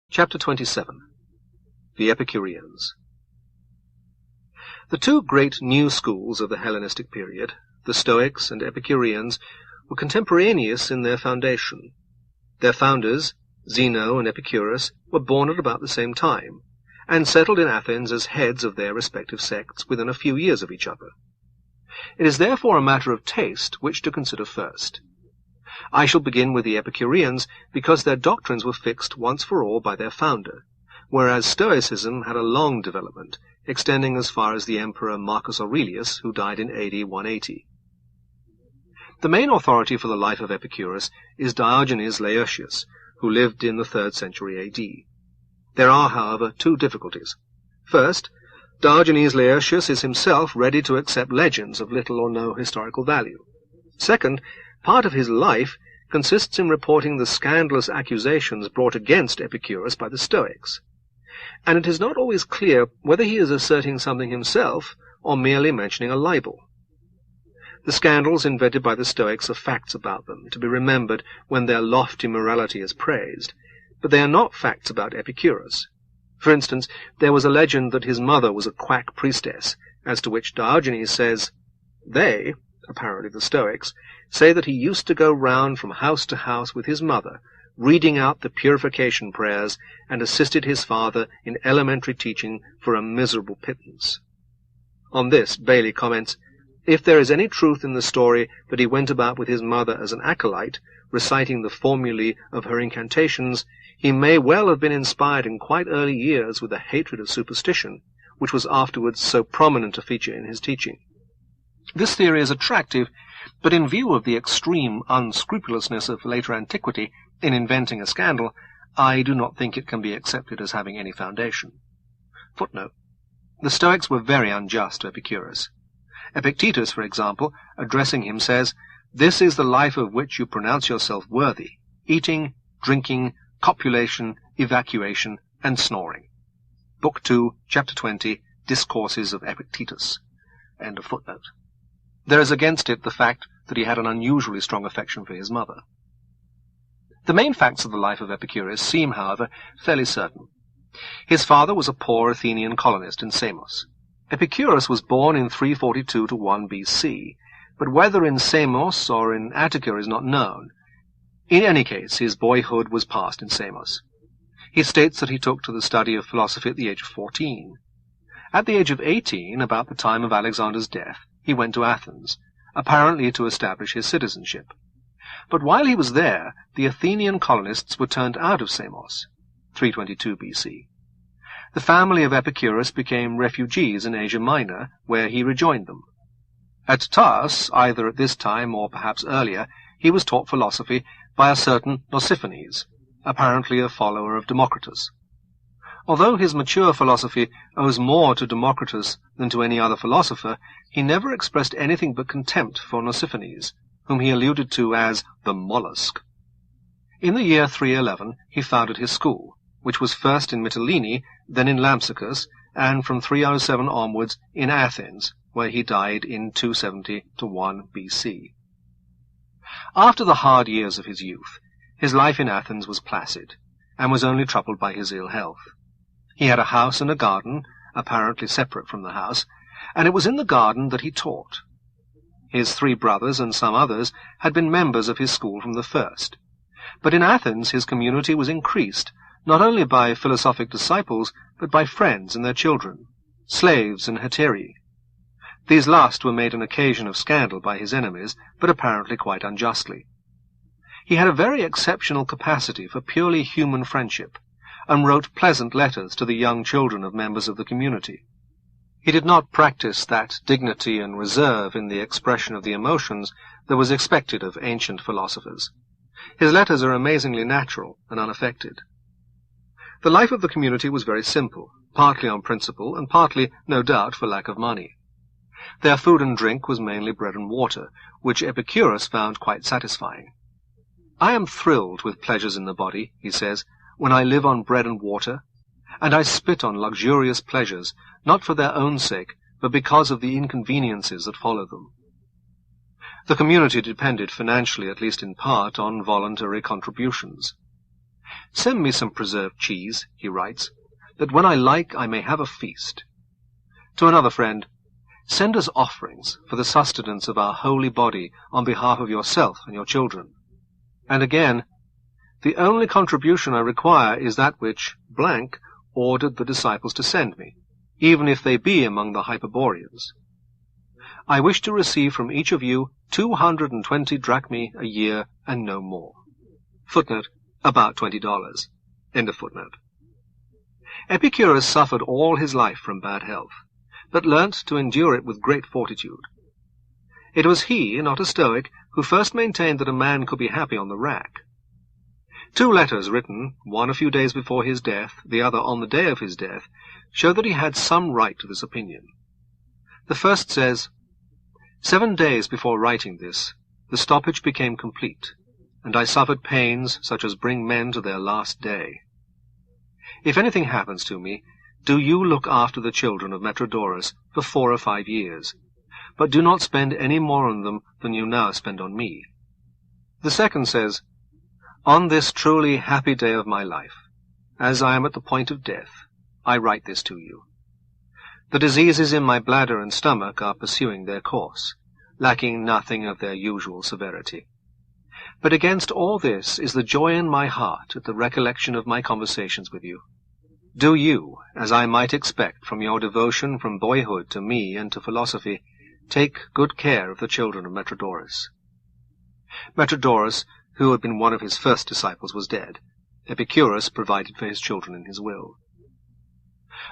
Chapter 27. The Epicureans. The two great new schools of the Hellenistic period, the Stoics and Epicureans, were contemporaneous in their foundation. Their founders, Zeno and Epicurus, were born at about the same time, and settled in Athens as heads of their respective sects within a few years of each other. It is therefore a matter of taste which to consider first. I shall begin with the Epicureans because their doctrines were fixed once for all by their founder, whereas Stoicism had a long development, extending as far as the Emperor Marcus Aurelius, who died in AD 180. The main authority for the life of Epicurus is Diogenes Laertius, who lived in the 3rd century AD. There are, however, two difficulties. First, Diogenes Laertius is himself ready to accept legends of little or no historical value. Second, part of his life consists in reporting the scandalous accusations brought against Epicurus by the Stoics, and it is not always clear whether he is asserting something himself or merely mentioning a libel. The scandals invented by the Stoics are facts about them, to be remembered when their lofty morality is praised, but they are not facts about Epicurus. For instance, there was a legend that his mother was a quack priestess, as to which Diogenes says, "They," apparently the Stoics, say that he used to go round from house to house with his mother, reading out the purification prayers, and assisted his father in elementary teaching for a miserable pittance. On this, Bailey comments, "If there is any truth in the story that he went about with his mother as an acolyte, reciting the formulae of her incantations, he may well have been inspired in quite early years with a hatred of superstition, which was afterwards so prominent a feature in his teaching." This theory is attractive, but in view of the extreme unscrupulousness of later antiquity in inventing a scandal, I do not think it can be accepted as having any foundation. Footnote. The Stoics were very unjust to Epicurus. Epictetus, for example, addressing him, says, "This is the life of which you pronounce yourself worthy, eating, drinking, copulation, evacuation, and snoring." Book 2, Chapter 20, Discourses of Epictetus. End of footnote. There is against it the fact that he had an unusually strong affection for his mother. The main facts of the life of Epicurus seem, however, fairly certain. His father was a poor Athenian colonist in Samos. Epicurus was born in 342 to 1 BC, but whether in Samos or in Attica is not known. In any case, his boyhood was passed in Samos. He states that he took to the study of philosophy at the age of 14. At the age of 18, about the time of Alexander's death, he went to Athens, apparently to establish his citizenship. But while he was there, the Athenian colonists were turned out of Samos, 322 BC. The family of Epicurus became refugees in Asia Minor, where he rejoined them. At Tars, either at this time or perhaps earlier, he was taught philosophy by a certain Nausiphanes, apparently a follower of Democritus. Although his mature philosophy owes more to Democritus than to any other philosopher, he never expressed anything but contempt for Nausiphanes, whom he alluded to as the mollusk. In the year 311 he founded his school, which was first in Mytilene, then in Lampsacus, and from 307 onwards in Athens, where he died in 270 to 1 BC. After the hard years of his youth, his life in Athens was placid, and was only troubled by his ill health. He had a house and a garden, apparently separate from the house, and it was in the garden that he taught. His 3 brothers and some others had been members of his school from the first. But in Athens his community was increased, not only by philosophic disciples, but by friends and their children, slaves and hetairai. These last were made an occasion of scandal by his enemies, but apparently quite unjustly. He had a very exceptional capacity for purely human friendship, and wrote pleasant letters to the young children of members of the community. He did not practice that dignity and reserve in the expression of the emotions that was expected of ancient philosophers. His letters are amazingly natural and unaffected. The life of the community was very simple, partly on principle, and partly, no doubt, for lack of money. Their food and drink was mainly bread and water, which Epicurus found quite satisfying. "I am thrilled with pleasures in the body," he says, "when I live on bread and water, and I spit on luxurious pleasures, not for their own sake, but because of the inconveniences that follow them." The community depended financially, at least in part, on voluntary contributions. "Send me some preserved cheese," he writes, "that when I like I may have a feast." To another friend, "Send us offerings for the sustenance of our holy body on behalf of yourself and your children." And again, "The only contribution I require is that which blank ordered the disciples to send me, even if they be among the Hyperboreans. I wish to receive from each of you 220 drachmae a year and no more." Footnote, about $20. End of footnote. Epicurus suffered all his life from bad health, but learnt to endure it with great fortitude. It was he, not a Stoic, who first maintained that a man could be happy on the rack. 2 letters written, one a few days before his death, the other on the day of his death, show that he had some right to this opinion. The first says, "7 days before writing this, the stoppage became complete, and I suffered pains such as bring men to their last day. If anything happens to me, do you look after the children of Metrodorus for 4 or 5 years, but do not spend any more on them than you now spend on me." The second says, "On this truly happy day of my life, as I am at the point of death, I write this to you. The diseases in my bladder and stomach are pursuing their course, lacking nothing of their usual severity. But against all this is the joy in my heart at the recollection of my conversations with you. Do you, as I might expect from your devotion from boyhood to me and to philosophy, take good care of the children of Metrodorus." Metrodorus, who had been one of his first disciples, was dead. Epicurus provided for his children in his will.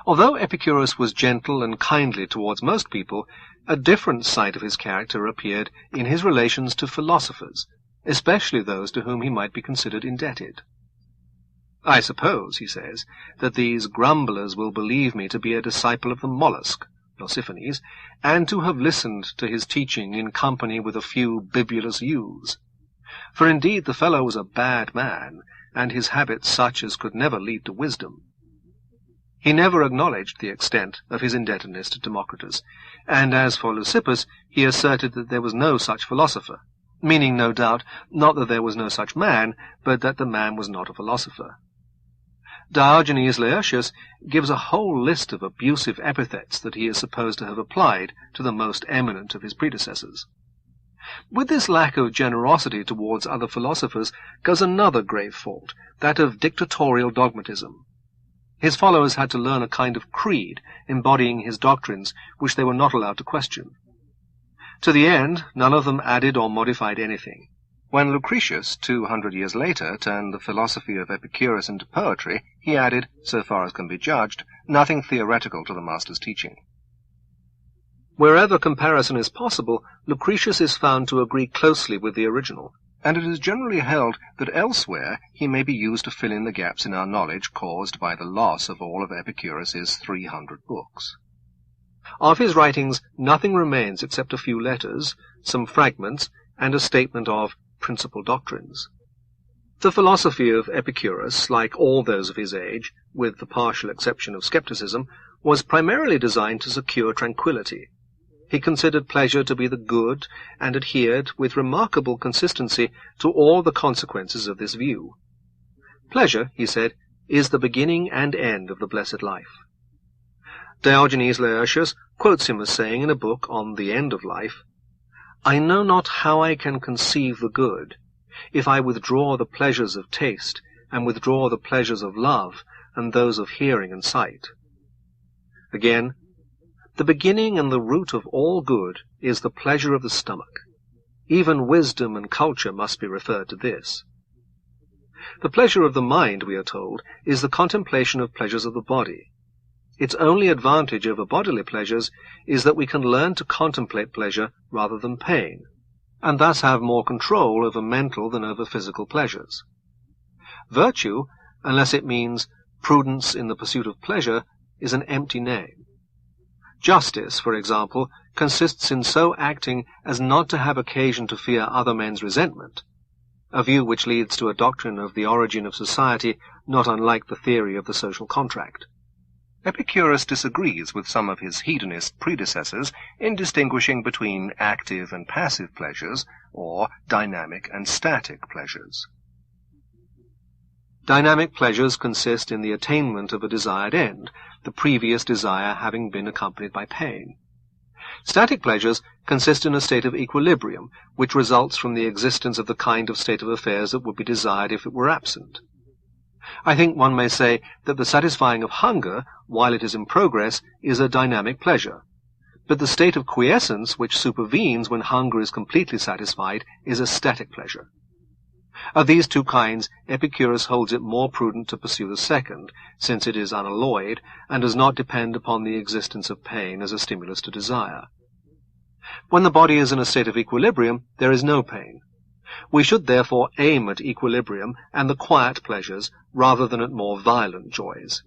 Although Epicurus was gentle and kindly towards most people, a different side of his character appeared in his relations to philosophers, especially those to whom he might be considered indebted. "I suppose," he says, "that these grumblers will believe me to be a disciple of the mollusk, Nausiphanes, and to have listened to his teaching in company with a few bibulous youths. For indeed the fellow was a bad man, and his habits such as could never lead to wisdom." He never acknowledged the extent of his indebtedness to Democritus, and as for Leucippus, he asserted that there was no such philosopher, meaning, no doubt, not that there was no such man, but that the man was not a philosopher. Diogenes Laertius gives a whole list of abusive epithets that he is supposed to have applied to the most eminent of his predecessors. With this lack of generosity towards other philosophers goes another grave fault, that of dictatorial dogmatism. His followers had to learn a kind of creed embodying his doctrines, which they were not allowed to question. To the end, none of them added or modified anything. When Lucretius, 200 years later, turned the philosophy of Epicurus into poetry, he added, so far as can be judged, nothing theoretical to the master's teaching. Wherever comparison is possible, Lucretius is found to agree closely with the original, and it is generally held that elsewhere he may be used to fill in the gaps in our knowledge caused by the loss of all of Epicurus's 300 books. Of his writings nothing remains except a few letters, some fragments, and a statement of principal doctrines. The philosophy of Epicurus, like all those of his age, with the partial exception of skepticism, was primarily designed to secure tranquillity. He considered pleasure to be the good, and adhered with remarkable consistency to all the consequences of this view. Pleasure, he said, is the beginning and end of the blessed life. Diogenes Laertius quotes him as saying in a book on the end of life, "I know not how I can conceive the good, if I withdraw the pleasures of taste, and withdraw the pleasures of love, and those of hearing and sight." Again, "The beginning and the root of all good is the pleasure of the stomach. Even wisdom and culture must be referred to this." The pleasure of the mind, we are told, is the contemplation of pleasures of the body. Its only advantage over bodily pleasures is that we can learn to contemplate pleasure rather than pain, and thus have more control over mental than over physical pleasures. Virtue, unless it means prudence in the pursuit of pleasure, is an empty name. Justice, for example, consists in so acting as not to have occasion to fear other men's resentment, a view which leads to a doctrine of the origin of society not unlike the theory of the social contract. Epicurus disagrees with some of his hedonist predecessors in distinguishing between active and passive pleasures, or dynamic and static pleasures. Dynamic pleasures consist in the attainment of a desired end, the previous desire having been accompanied by pain. Static pleasures consist in a state of equilibrium, which results from the existence of the kind of state of affairs that would be desired if it were absent. I think one may say that the satisfying of hunger, while it is in progress, is a dynamic pleasure, but the state of quiescence which supervenes when hunger is completely satisfied is a static pleasure. Of these two kinds, Epicurus holds it more prudent to pursue the second, since it is unalloyed, and does not depend upon the existence of pain as a stimulus to desire. When the body is in a state of equilibrium, there is no pain. We should therefore aim at equilibrium and the quiet pleasures, rather than at more violent joys.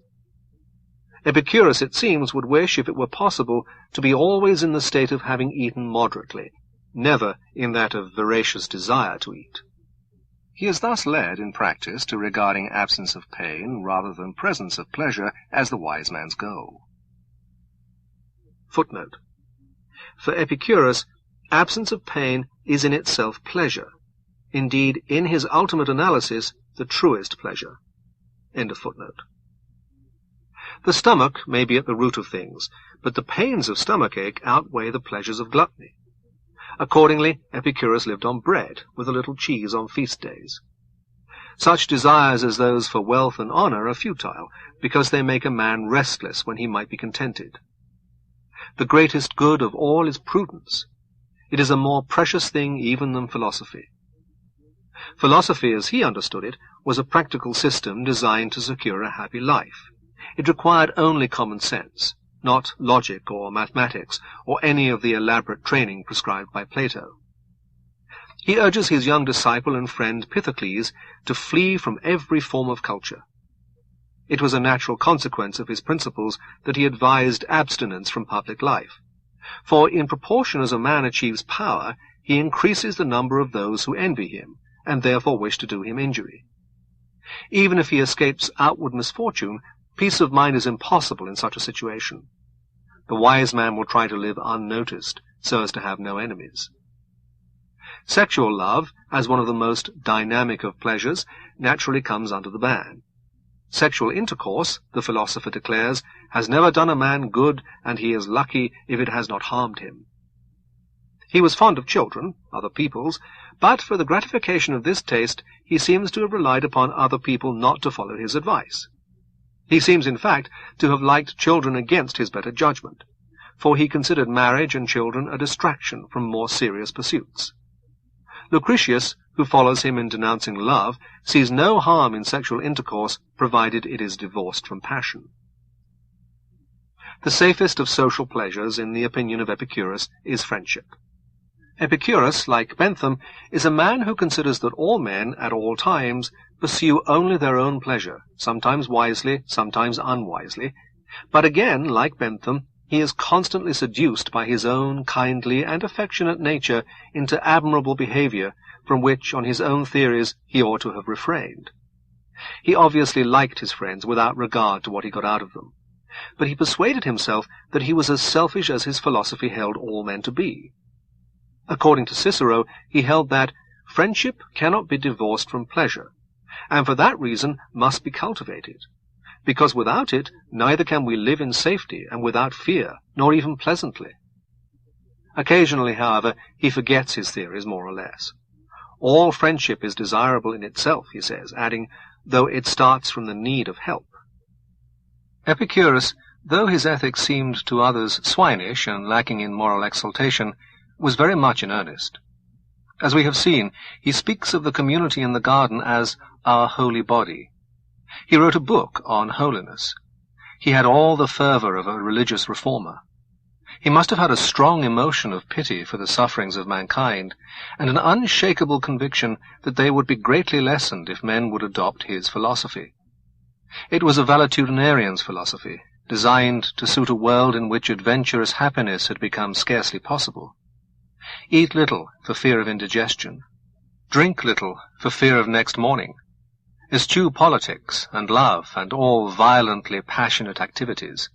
Epicurus, it seems, would wish, if it were possible, to be always in the state of having eaten moderately, never in that of voracious desire to eat. He is thus led, in practice, to regarding absence of pain rather than presence of pleasure as the wise man's goal. Footnote. For Epicurus, absence of pain is in itself pleasure, indeed, in his ultimate analysis, the truest pleasure. End of footnote. The stomach may be at the root of things, but the pains of stomachache outweigh the pleasures of gluttony. Accordingly, Epicurus lived on bread, with a little cheese on feast days. Such desires as those for wealth and honor are futile, because they make a man restless when he might be contented. The greatest good of all is prudence. It is a more precious thing even than philosophy. Philosophy, as he understood it, was a practical system designed to secure a happy life. It required only common sense, not logic or mathematics, or any of the elaborate training prescribed by Plato. He urges his young disciple and friend Pythocles to flee from every form of culture. It was a natural consequence of his principles that he advised abstinence from public life, for in proportion as a man achieves power, he increases the number of those who envy him, and therefore wish to do him injury. Even if he escapes outward misfortune, peace of mind is impossible in such a situation. The wise man will try to live unnoticed, so as to have no enemies. Sexual love, as one of the most dynamic of pleasures, naturally comes under the ban. Sexual intercourse, the philosopher declares, has never done a man good, and he is lucky if it has not harmed him. He was fond of children, other people's, but for the gratification of this taste he seems to have relied upon other people not to follow his advice. He seems, in fact, to have liked children against his better judgment, for he considered marriage and children a distraction from more serious pursuits. Lucretius, who follows him in denouncing love, sees no harm in sexual intercourse, provided it is divorced from passion. The safest of social pleasures, in the opinion of Epicurus, is friendship. Epicurus, like Bentham, is a man who considers that all men, at all times, pursue only their own pleasure, sometimes wisely, sometimes unwisely, but again, like Bentham, he is constantly seduced by his own kindly and affectionate nature into admirable behavior, from which, on his own theories, he ought to have refrained. He obviously liked his friends without regard to what he got out of them, but he persuaded himself that he was as selfish as his philosophy held all men to be. According to Cicero, he held that friendship cannot be divorced from pleasure, and for that reason must be cultivated, because without it neither can we live in safety and without fear, nor even pleasantly. Occasionally, however, he forgets his theories more or less. All friendship is desirable in itself, he says, adding, though it starts from the need of help. Epicurus, though his ethics seemed to others swinish and lacking in moral exaltation, was very much in earnest. As we have seen, he speaks of the community in the garden as our holy body. He wrote a book on holiness. He had all the fervor of a religious reformer. He must have had a strong emotion of pity for the sufferings of mankind, and an unshakable conviction that they would be greatly lessened if men would adopt his philosophy. It was a valetudinarian's philosophy, designed to suit a world in which adventurous happiness had become scarcely possible. Eat little for fear of indigestion. Drink little for fear of next morning. Eschew politics and love and all violently passionate activities.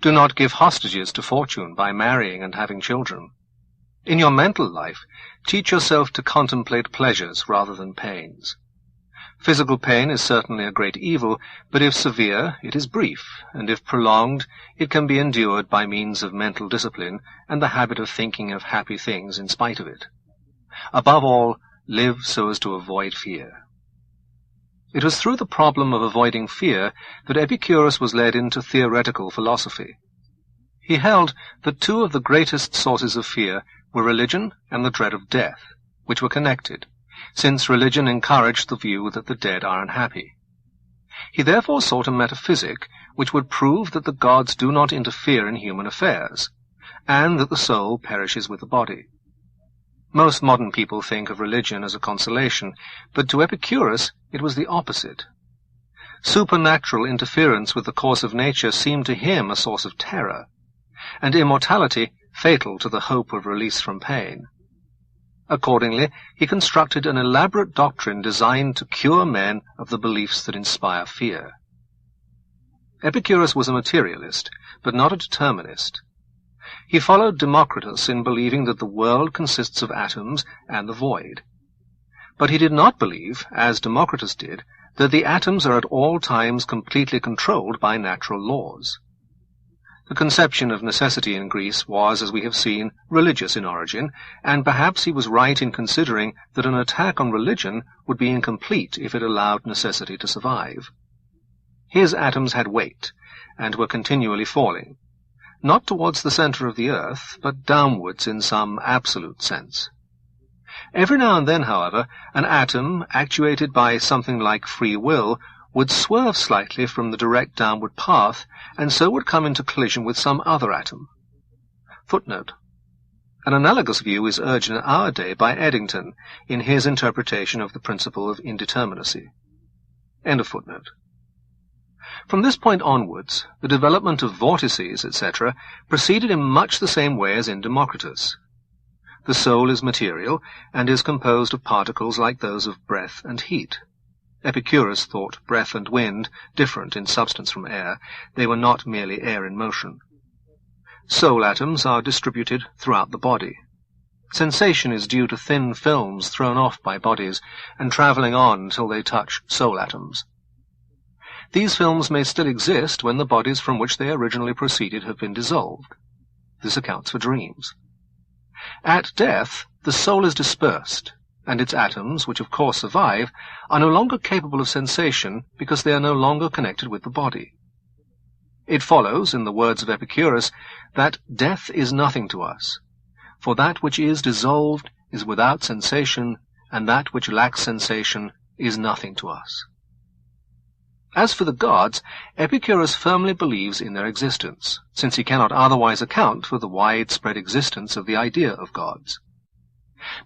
Do not give hostages to fortune by marrying and having children. In your mental life, teach yourself to contemplate pleasures rather than pains. Physical pain is certainly a great evil, but if severe, it is brief, and if prolonged, it can be endured by means of mental discipline and the habit of thinking of happy things in spite of it. Above all, live so as to avoid fear. It was through the problem of avoiding fear that Epicurus was led into theoretical philosophy. He held that two of the greatest sources of fear were religion and the dread of death, which were connected, since religion encouraged the view that the dead are unhappy. He therefore sought a metaphysic which would prove that the gods do not interfere in human affairs, and that the soul perishes with the body. Most modern people think of religion as a consolation, but to Epicurus it was the opposite. Supernatural interference with the course of nature seemed to him a source of terror, and immortality fatal to the hope of release from pain. Accordingly, he constructed an elaborate doctrine designed to cure men of the beliefs that inspire fear. Epicurus was a materialist, but not a determinist. He followed Democritus in believing that the world consists of atoms and the void. But he did not believe, as Democritus did, that the atoms are at all times completely controlled by natural laws. The conception of necessity in Greece was, as we have seen, religious in origin, and perhaps he was right in considering that an attack on religion would be incomplete if it allowed necessity to survive. His atoms had weight, and were continually falling, not towards the center of the earth, but downwards in some absolute sense. Every now and then, however, an atom, actuated by something like free will, would swerve slightly from the direct downward path, and so would come into collision with some other atom. Footnote. An analogous view is urged in our day by Eddington in his interpretation of the principle of indeterminacy. End of footnote. From this point onwards, the development of vortices, etc., proceeded in much the same way as in Democritus. The soul is material, and is composed of particles like those of breath and heat. Epicurus thought breath and wind different in substance from air. They were not merely air in motion. Soul atoms are distributed throughout the body. Sensation is due to thin films thrown off by bodies and traveling on until they touch soul atoms. These films may still exist when the bodies from which they originally proceeded have been dissolved. This accounts for dreams. At death, the soul is dispersed, and its atoms, which of course survive, are no longer capable of sensation because they are no longer connected with the body. It follows, in the words of Epicurus, that death is nothing to us, for that which is dissolved is without sensation, and that which lacks sensation is nothing to us. As for the gods, Epicurus firmly believes in their existence, since he cannot otherwise account for the widespread existence of the idea of gods.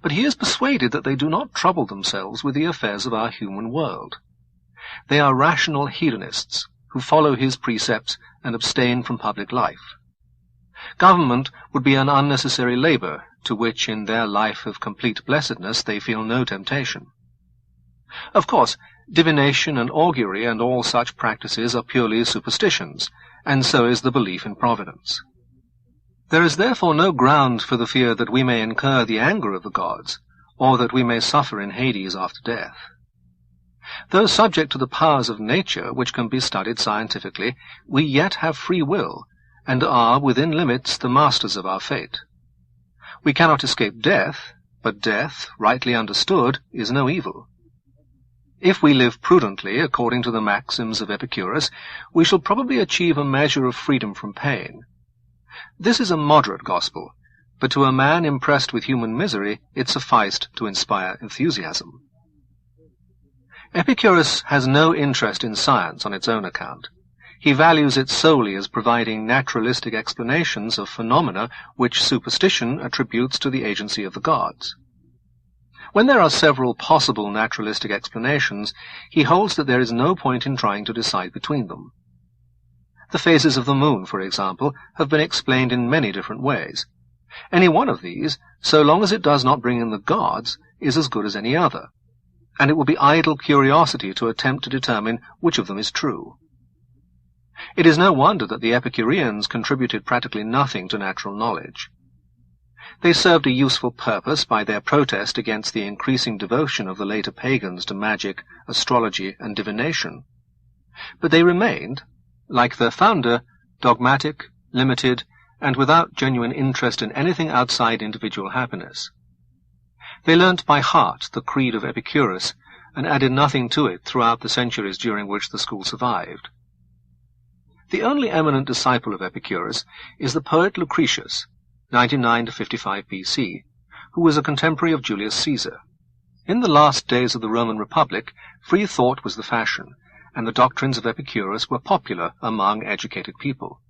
But he is persuaded that they do not trouble themselves with the affairs of our human world. They are rational hedonists, who follow his precepts and abstain from public life. Government would be an unnecessary labor, to which in their life of complete blessedness they feel no temptation. Of course, divination and augury and all such practices are purely superstitions, and so is the belief in providence. There is therefore no ground for the fear that we may incur the anger of the gods, or that we may suffer in Hades after death. Though subject to the powers of nature which can be studied scientifically, we yet have free will, and are, within limits, the masters of our fate. We cannot escape death, but death, rightly understood, is no evil. If we live prudently, according to the maxims of Epicurus, we shall probably achieve a measure of freedom from pain. This is a moderate gospel, but to a man impressed with human misery it sufficed to inspire enthusiasm. Epicurus has no interest in science on its own account. He values it solely as providing naturalistic explanations of phenomena which superstition attributes to the agency of the gods. When there are several possible naturalistic explanations, he holds that there is no point in trying to decide between them. The phases of the moon, for example, have been explained in many different ways. Any one of these, so long as it does not bring in the gods, is as good as any other, and it would be idle curiosity to attempt to determine which of them is true. It is no wonder that the Epicureans contributed practically nothing to natural knowledge. They served a useful purpose by their protest against the increasing devotion of the later pagans to magic, astrology, and divination. But they remained, like their founder, dogmatic, limited, and without genuine interest in anything outside individual happiness. They learnt by heart the creed of Epicurus, and added nothing to it throughout the centuries during which the school survived. The only eminent disciple of Epicurus is the poet Lucretius, 99 to 55 BC, who was a contemporary of Julius Caesar. In the last days of the Roman Republic, free thought was the fashion, and the doctrines of Epicurus were popular among educated people.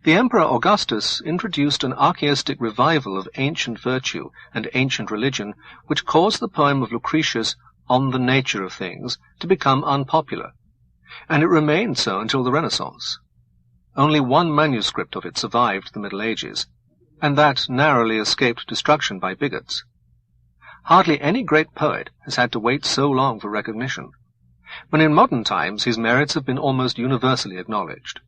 The Emperor Augustus introduced an archaistic revival of ancient virtue and ancient religion, which caused the poem of Lucretius, On the Nature of Things, to become unpopular, and it remained so until the Renaissance. Only one manuscript of it survived the Middle Ages, and that narrowly escaped destruction by bigots. Hardly any great poet has had to wait so long for recognition, when in modern times his merits have been almost universally acknowledged.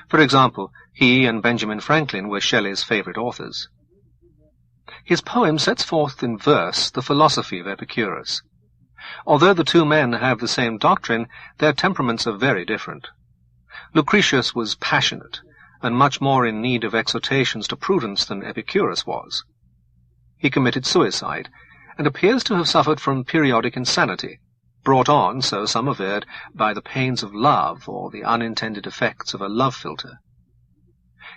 For example, he and Benjamin Franklin were Shelley's favorite authors. His poem sets forth in verse the philosophy of Epicurus. Although the two men have the same doctrine, their temperaments are very different. Lucretius was passionate, and much more in need of exhortations to prudence than Epicurus was. He committed suicide, and appears to have suffered from periodic insanity, brought on, so some averred, by the pains of love or the unintended effects of a love philtre.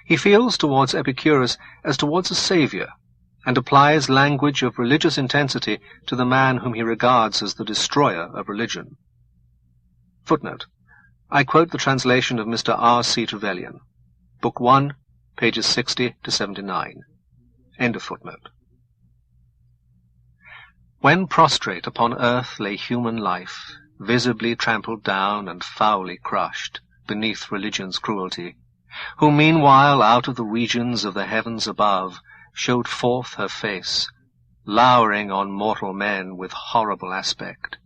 He feels towards Epicurus as towards a saviour, and applies language of religious intensity to the man whom he regards as the destroyer of religion. Footnote. I quote the translation of Mr. R. C. Trevelyan, Book 1, pages 60 to 79. End of footnote. When prostrate upon earth lay human life, visibly trampled down and foully crushed beneath religion's cruelty, who meanwhile out of the regions of the heavens above showed forth her face, lowering on mortal men with horrible aspect.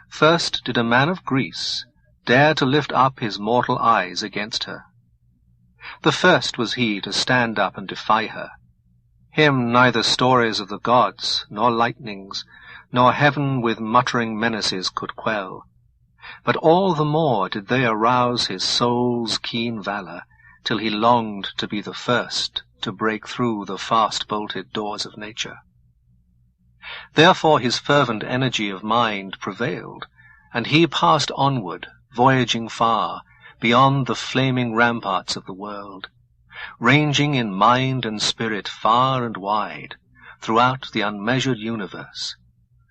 First did a man of Greece dare to lift up his mortal eyes against her. The first was he to stand up and defy her. Him neither stories of the gods, nor lightnings, nor heaven with muttering menaces could quell. But all the more did they arouse his soul's keen valour, till he longed to be the first to break through the fast-bolted doors of nature. Therefore his fervent energy of mind prevailed, and he passed onward, voyaging far, beyond the flaming ramparts of the world, ranging in mind and spirit far and wide, throughout the unmeasured universe,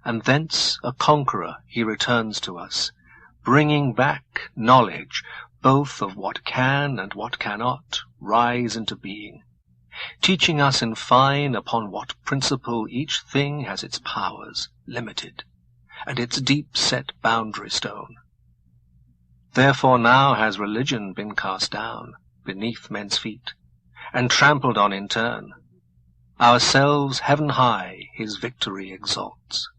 and thence a conqueror he returns to us, bringing back knowledge both of what can and what cannot rise into being, teaching us in fine upon what principle each thing has its powers limited, and its deep-set boundary stone. Therefore now has religion been cast down beneath men's feet, and trampled on in turn. Ourselves heaven high his victory exalts.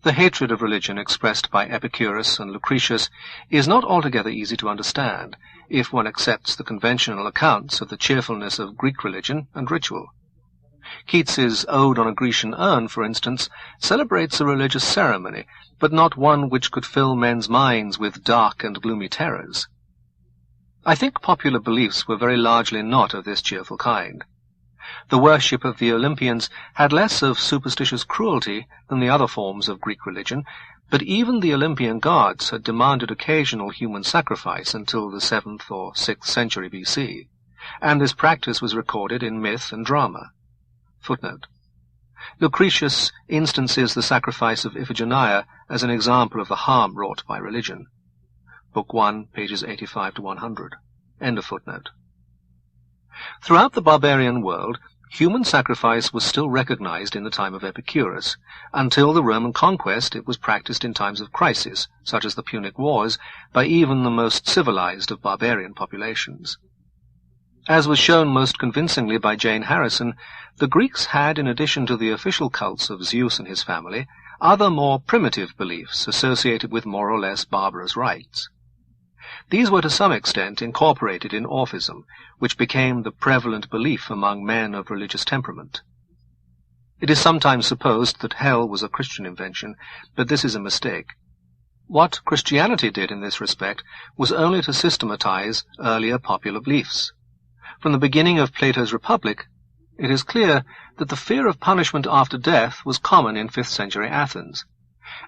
The hatred of religion expressed by Epicurus and Lucretius is not altogether easy to understand, if one accepts the conventional accounts of the cheerfulness of Greek religion and ritual. Keats's Ode on a Grecian Urn, for instance, celebrates a religious ceremony, but not one which could fill men's minds with dark and gloomy terrors. I think popular beliefs were very largely not of this cheerful kind. The worship of the Olympians had less of superstitious cruelty than the other forms of Greek religion, but even the Olympian gods had demanded occasional human sacrifice until the 7th or 6th century BC, and this practice was recorded in myth and drama. Footnote. Lucretius instances the sacrifice of Iphigenia as an example of the harm wrought by religion. Book 1, pages 85 to 100. End of footnote. Throughout the barbarian world, human sacrifice was still recognized in the time of Epicurus. Until the Roman conquest, it was practiced in times of crisis, such as the Punic Wars, by even the most civilized of barbarian populations. As was shown most convincingly by Jane Harrison, the Greeks had, in addition to the official cults of Zeus and his family, other more primitive beliefs associated with more or less barbarous rites. These were to some extent incorporated in Orphism, which became the prevalent belief among men of religious temperament. It is sometimes supposed that hell was a Christian invention, but this is a mistake. What Christianity did in this respect was only to systematize earlier popular beliefs. From the beginning of Plato's Republic, it is clear that the fear of punishment after death was common in 5th century Athens,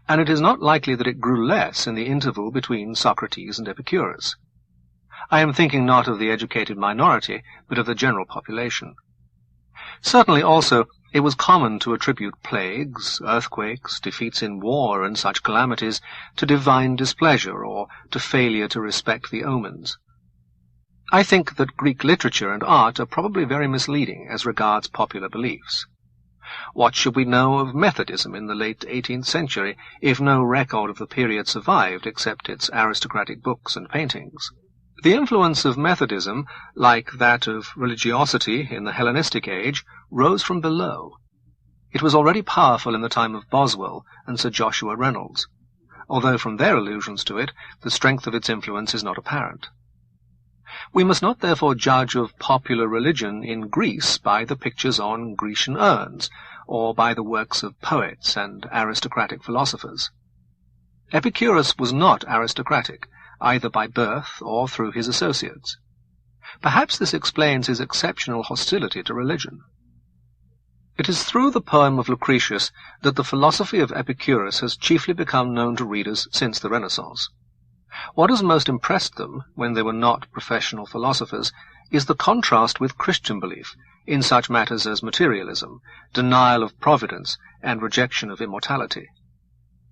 and it is not likely that it grew less in the interval between Socrates and Epicurus. I am thinking not of the educated minority, but of the general population. Certainly also it was common to attribute plagues, earthquakes, defeats in war, and such calamities to divine displeasure or to failure to respect the omens. I think that Greek literature and art are probably very misleading as regards popular beliefs. What should we know of Methodism in the late 18th century, if no record of the period survived except its aristocratic books and paintings? The influence of Methodism, like that of religiosity in the Hellenistic age, rose from below. It was already powerful in the time of Boswell and Sir Joshua Reynolds, although from their allusions to it the strength of its influence is not apparent. We must not therefore judge of popular religion in Greece by the pictures on Grecian urns, or by the works of poets and aristocratic philosophers. Epicurus was not aristocratic, either by birth or through his associates. Perhaps this explains his exceptional hostility to religion. It is through the poem of Lucretius that the philosophy of Epicurus has chiefly become known to readers since the Renaissance. What has most impressed them, when they were not professional philosophers, is the contrast with Christian belief in such matters as materialism, denial of providence, and rejection of immortality.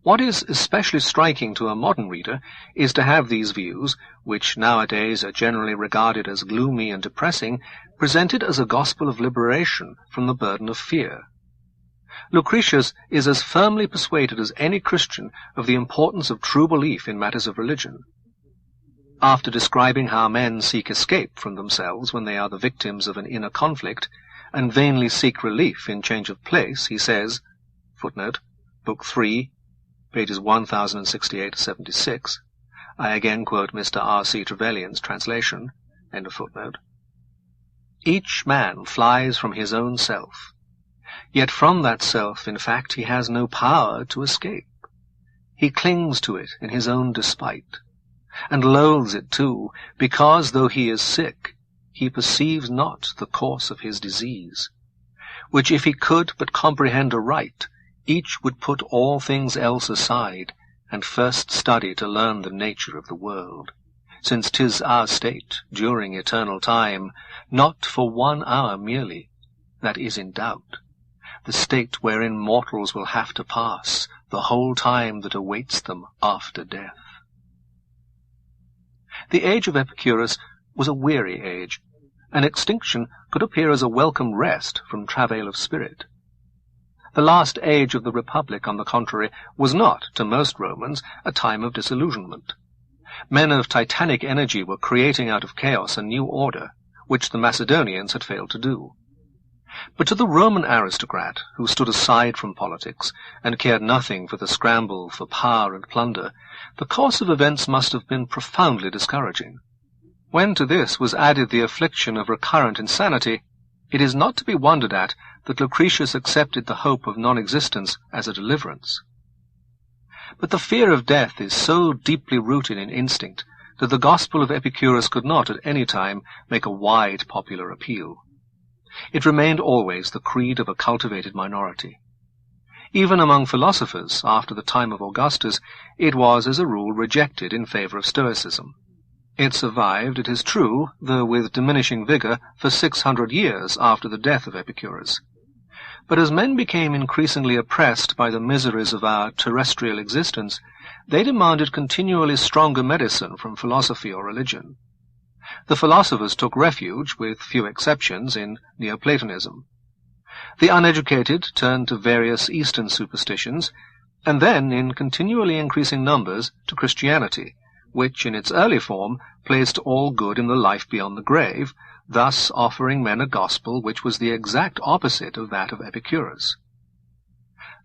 What is especially striking to a modern reader is to have these views, which nowadays are generally regarded as gloomy and depressing, presented as a gospel of liberation from the burden of fear. Lucretius is as firmly persuaded as any Christian of the importance of true belief in matters of religion. After describing how men seek escape from themselves when they are the victims of an inner conflict, and vainly seek relief in change of place, he says, footnote, Book 3, pages 1068-76, I again quote Mr. R.C. Trevelyan's translation, end of footnote, each man flies from his own self. Yet from that self, in fact, he has no power to escape. He clings to it in his own despite, and loathes it too, because, though he is sick, he perceives not the course of his disease, which if he could but comprehend aright, each would put all things else aside, and first study to learn the nature of the world, since 'tis our state, during eternal time, not for 1 hour merely, that is in doubt, the state wherein mortals will have to pass the whole time that awaits them after death. The age of Epicurus was a weary age. An extinction could appear as a welcome rest from travail of spirit. The last age of the Republic, on the contrary, was not, to most Romans, a time of disillusionment. Men of titanic energy were creating out of chaos a new order, which the Macedonians had failed to do. But to the Roman aristocrat, who stood aside from politics and cared nothing for the scramble for power and plunder, the course of events must have been profoundly discouraging. When to this was added the affliction of recurrent insanity, it is not to be wondered at that Lucretius accepted the hope of non-existence as a deliverance. But the fear of death is so deeply rooted in instinct that the gospel of Epicurus could not at any time make a wide popular appeal. It remained always the creed of a cultivated minority. Even among philosophers, after the time of Augustus, it was as a rule rejected in favor of Stoicism. It survived, it is true, though with diminishing vigor, for 600 years after the death of Epicurus. But as men became increasingly oppressed by the miseries of our terrestrial existence, they demanded continually stronger medicine from philosophy or religion. The philosophers took refuge, with few exceptions, in Neoplatonism. The uneducated turned to various Eastern superstitions, and then, in continually increasing numbers, to Christianity, which, in its early form, placed all good in the life beyond the grave, thus offering men a gospel which was the exact opposite of that of Epicurus.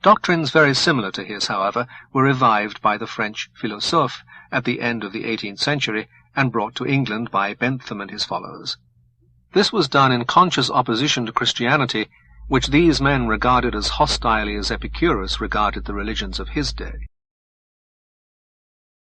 Doctrines very similar to his, however, were revived by the French philosophes at the end of the 18th century, and brought to England by Bentham and his followers. This was done in conscious opposition to Christianity, which these men regarded as hostilely as Epicurus regarded the religions of his day.